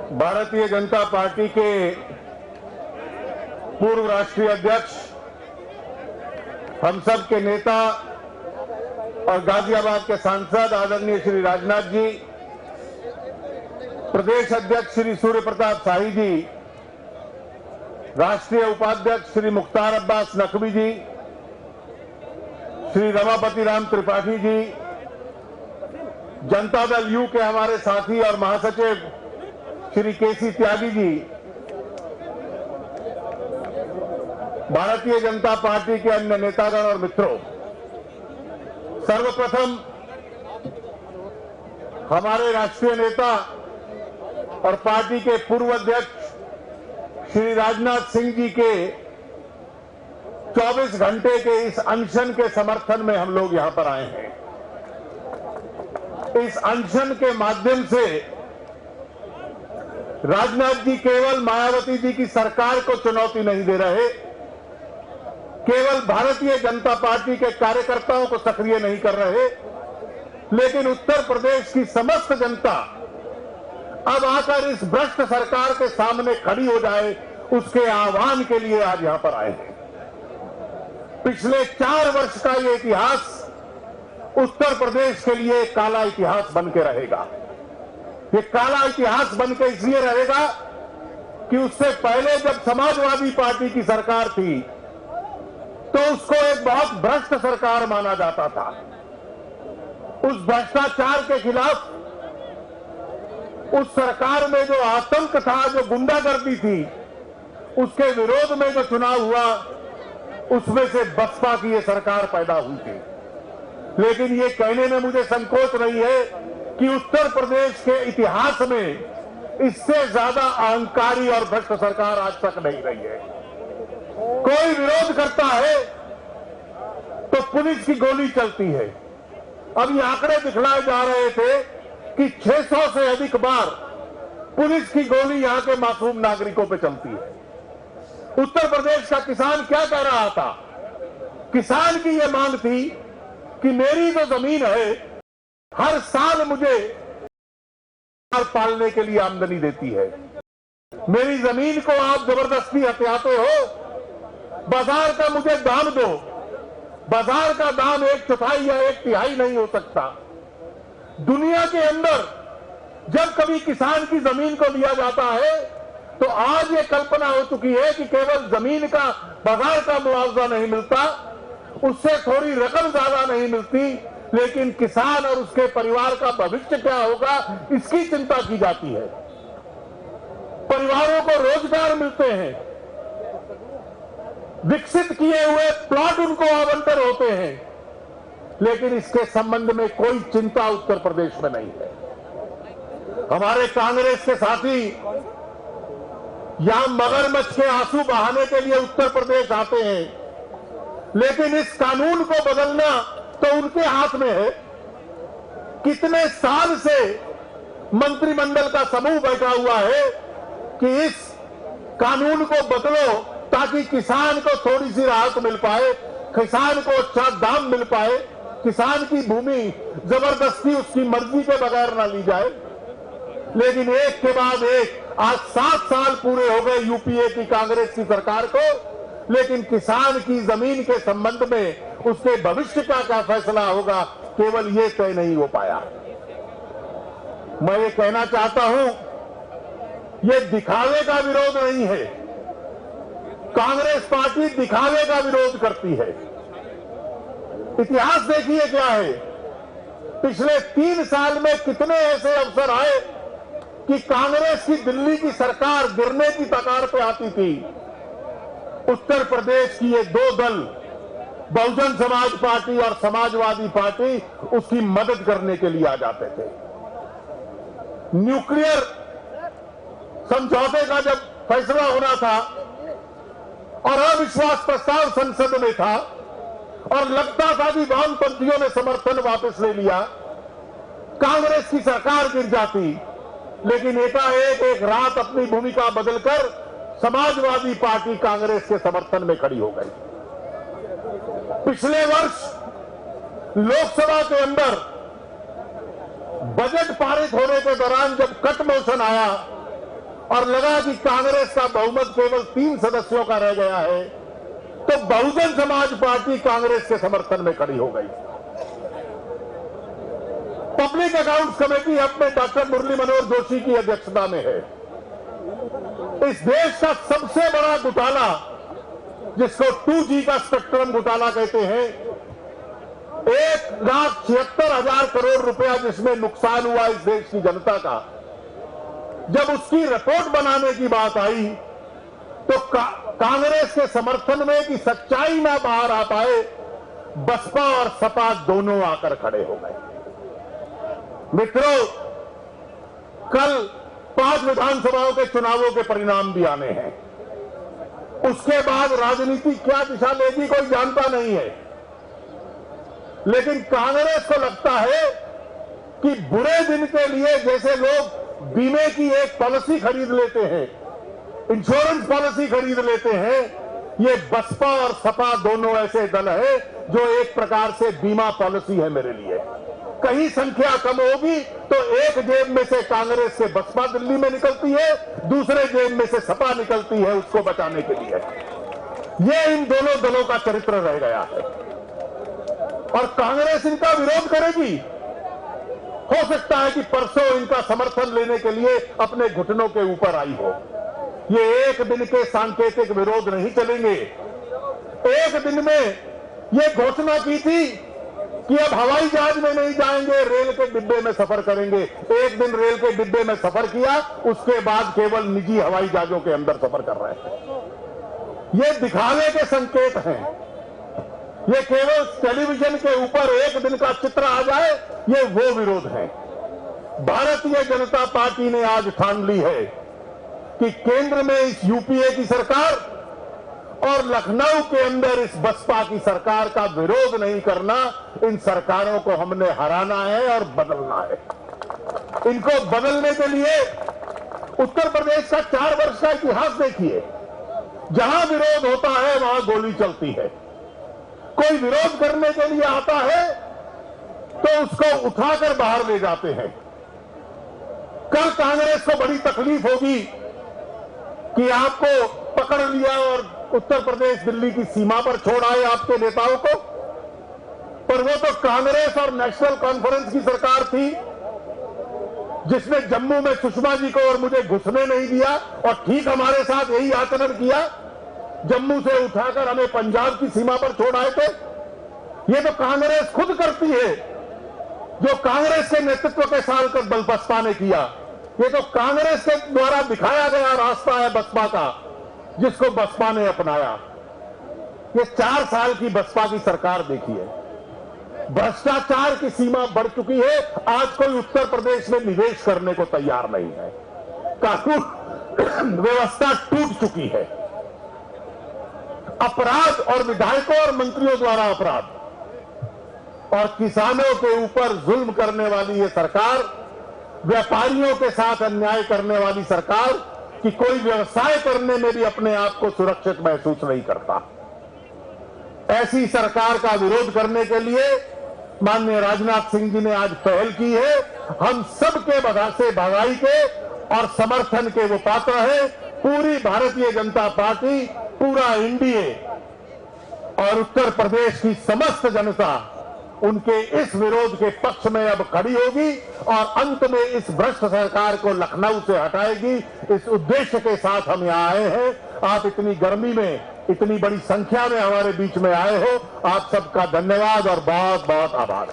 Bharatiya Janata party के पूर्व राष्ट्रीय अध्यक्ष, हम सब के नेता और गाजियाबाद के सांसद आदरणीय श्री राजनाथ जी, प्रदेश अध्यक्ष श्री सूर्य प्रताप शाही जी, राष्ट्रीय उपाध्यक्ष श्री मुख्तार अब्बास नकवी जी, श्री रमापति राम त्रिपाठी जी, जनता दल यू के हमारे साथी और महासचिव श्री केसी त्यागी जी, भारतीय जनता पार्टी के अन्य नेतागण और मित्रों, सर्वप्रथम हमारे राष्ट्रीय नेता और पार्टी के पूर्व अध्यक्ष श्री राजनाथ सिंह जी के 24 घंटे के इस अनशन के समर्थन में हम लोग यहां पर आए हैं। इस अनशन के माध्यम से राजनाथ जी केवल मायावती जी की सरकार को चुनौती नहीं दे रहे, केवल भारतीय जनता पार्टी के कार्यकर्ताओं को सक्रिय नहीं कर रहे, लेकिन उत्तर प्रदेश की समस्त जनता अब आकर इस भ्रष्ट सरकार के सामने खड़ी हो जाए, उसके आह्वान के लिए आज यहां पर आए हैं। पिछले 4 वर्ष का ये इतिहास उत्तर प्रदेश के लिए काला इतिहास बन के रहेगा। ये काला इतिहास बन के इसलिए रहेगा कि उससे पहले जब समाजवादी पार्टी की सरकार थी तो उसको एक बहुत भ्रष्ट सरकार माना जाता था। उस भ्रष्टाचार के खिलाफ, उस सरकार में जो आतंक था, जो गुंडागर्दी थी, उसके विरोध में जो चुनाव हुआ, उसमें से बसपा की ये सरकार पैदा हुई थी। लेकिन ये कहने में मुझे संकोच नहीं है कि उत्तर प्रदेश के इतिहास में इससे ज्यादा अहंकारी और भ्रष्ट सरकार आज तक नहीं रही है। कोई विरोध करता है तो पुलिस की गोली चलती है। अब ये आंकड़े दिखलाए जा रहे थे कि 600 से अधिक बार पुलिस की गोली यहां के मासूम नागरिकों पे चलती है। उत्तर प्रदेश का किसान क्या कह रहा था? किसान की यह मांग थी कि मेरी जो जमीन है हर साल मुझे पालने के लिए आमदनी देती है, मेरी जमीन को आप जबरदस्ती हथियाते हो, बाजार का मुझे दाम दो। बाजार का दाम 1/4 या 1/3 नहीं हो सकता। दुनिया के अंदर जब कभी किसान की जमीन को लिया जाता है तो आज ये कल्पना हो चुकी है कि केवल जमीन का, बाजार का मुआवजा नहीं मिलता, उससे थोड़ी रकम ज्यादा नहीं मिलती, लेकिन किसान और उसके परिवार का भविष्य क्या होगा, इसकी चिंता की जाती है। परिवारों को रोजगार मिलते हैं, विकसित किए हुए प्लॉट उनको आवंटन होते हैं, लेकिन इसके संबंध में कोई चिंता उत्तर प्रदेश में नहीं है। हमारे कांग्रेस के साथी यहां मगरमच्छ के आंसू बहाने के लिए उत्तर प्रदेश आते हैं, लेकिन इस कानून को बदलना तो उनके हाथ में है। कितने साल से मंत्रिमंडल का समूह बैठा हुआ है कि इस कानून को बदलो ताकि किसान को थोड़ी सी राहत मिल पाए, किसान को अच्छा दाम मिल पाए, किसान की भूमि जबरदस्ती उसकी मर्जी के बगैर ना ली जाए। लेकिन एक के बाद एक आज 7 साल पूरे हो गए यूपीए की कांग्रेस की सरकार को, लेकिन किसान की जमीन के संबंध में उसके भविष्य का क्या फैसला होगा, केवल ये तय नहीं हो पाया। मैं ये कहना चाहता हूं, ये दिखावे का विरोध नहीं है। कांग्रेस पार्टी दिखावे का विरोध करती है। इतिहास देखिए क्या है। पिछले 3 साल में कितने ऐसे अवसर आए कि कांग्रेस की दिल्ली की सरकार गिरने की कगार पे आती थी। उत्तर प्रदेश की ये 2 दल, बहुजन समाज पार्टी और समाजवादी पार्टी, उसकी मदद करने के लिए आ जाते थे। न्यूक्लियर समझौते का जब फैसला होना था और अविश्वास प्रस्ताव संसद में था और लगता था कि वामपंथियों ने समर्थन वापस ले लिया, कांग्रेस की सरकार गिर जाती, लेकिन एकाएक एक रात अपनी भूमिका बदलकर समाजवादी पार्टी कांग्रेस के समर्थन में खड़ी हो गई। पिछले वर्ष लोकसभा के अंदर बजट पारित होने के दौरान जब कट मोशन आया और लगा कि कांग्रेस का बहुमत केवल 3 सदस्यों का रह गया है, तो बहुजन समाज पार्टी कांग्रेस के समर्थन में खड़ी हो गई। पब्लिक अकाउंट्स कमेटी अपने डॉक्टर मुरली मनोहर जोशी की अध्यक्षता में है। इस देश का सबसे बड़ा घोटाला, जिसको 2G का स्पेक्ट्रम घोटाला कहते हैं, 1,76,000 करोड़ रुपया जिसमें नुकसान हुआ इस देश की जनता का, जब उसकी रिपोर्ट बनाने की बात आई तो कांग्रेस के समर्थन में कि सच्चाई ना बाहर आ पाए, बसपा और सपा दोनों आकर खड़े हो गए। मित्रों, कल 5 विधानसभाओं के चुनावों के परिणाम भी आने हैं। उसके बाद राजनीति क्या दिशा लेगी कोई जानता नहीं है, लेकिन कांग्रेस को लगता है कि बुरे दिन के लिए जैसे लोग बीमे की एक पॉलिसी खरीद लेते हैं, इंश्योरेंस पॉलिसी खरीद लेते हैं, ये बसपा और सपा दोनों ऐसे दल है जो एक प्रकार से बीमा पॉलिसी है मेरे लिए। कहीं संख्या कम होगी तो एक जेब में से कांग्रेस से बसपा दिल्ली में निकलती है, दूसरे जेब में से सपा निकलती है उसको बचाने के लिए। ये इन दोनों दलों का चरित्र रह गया है और कांग्रेस इनका विरोध करेगी। हो सकता है कि परसों इनका समर्थन लेने के लिए अपने घुटनों के ऊपर आई हो। ये एक दिन के सांकेतिक विरोध नहीं चलेंगे। एक दिन में ये घोषणा की थी कि अब हवाई जहाज में नहीं जाएंगे, रेल के डिब्बे में सफर करेंगे। एक दिन रेल के डिब्बे में सफर किया, उसके बाद केवल निजी हवाई जहाजों के अंदर सफर कर रहे हैं। ये दिखावे के संकेत हैं। ये केवल टेलीविजन के ऊपर एक दिन का चित्र आ जाए, ये वो विरोध है। भारतीय जनता पार्टी ने आज ठान ली है कि केंद्र में इस यूपीए की सरकार और लखनऊ के अंदर इस बसपा की सरकार का विरोध नहीं करना। इन सरकारों को हमने हराना है और बदलना है। इनको बदलने के लिए उत्तर प्रदेश का 4 वर्ष का इतिहास देखिए। जहां विरोध होता है वहां गोली चलती है। कोई विरोध करने के लिए आता है तो उसको उठाकर बाहर ले जाते हैं। कल कांग्रेस को बड़ी तकलीफ होगी कि आपको पकड़ लिया और उत्तर प्रदेश दिल्ली की सीमा पर छोड़ आए आपके नेताओं को, पर वो तो कांग्रेस और नेशनल कॉन्फ्रेंस की सरकार थी जिसने जम्मू में सुषमा जी को और मुझे घुसने नहीं दिया और ठीक हमारे साथ यही आचरण किया। जम्मू से उठाकर हमें पंजाब की सीमा पर छोड़ आए थे। ये तो कांग्रेस खुद करती है, जो कांग्रेस के नेतृत्व के साथ कर बसपा ने किया। ये तो कांग्रेस के द्वारा दिखाया गया रास्ता है बसपा का, जिसको बसपा ने अपनाया। ये 4 साल की बसपा की सरकार देखिए, भ्रष्टाचार की सीमा बढ़ चुकी है। आज कोई उत्तर प्रदेश में निवेश करने को तैयार नहीं है। कानून व्यवस्था टूट चुकी है। अपराध और विधायकों और मंत्रियों द्वारा अपराध और किसानों के ऊपर जुल्म करने वाली ये सरकार, व्यापारियों के साथ अन्याय करने वाली सरकार कि कोई व्यवसाय करने में भी अपने आप को सुरक्षित महसूस नहीं करता। ऐसी सरकार का विरोध करने के लिए माननीय राजनाथ सिंह जी ने आज पहल की है। हम सबके से भगाई के और समर्थन के वो पात्र हैं। पूरी भारतीय जनता पार्टी, पूरा एनडीए और उत्तर प्रदेश की समस्त जनता उनके इस विरोध के पक्ष में अब खड़ी होगी और अंत में इस भ्रष्ट सरकार को लखनऊ से हटाएगी। इस उद्देश्य के साथ हम यहाँ आए हैं। आप इतनी गर्मी में इतनी बड़ी संख्या में हमारे बीच में आए हो, आप सबका धन्यवाद और बहुत बहुत आभार।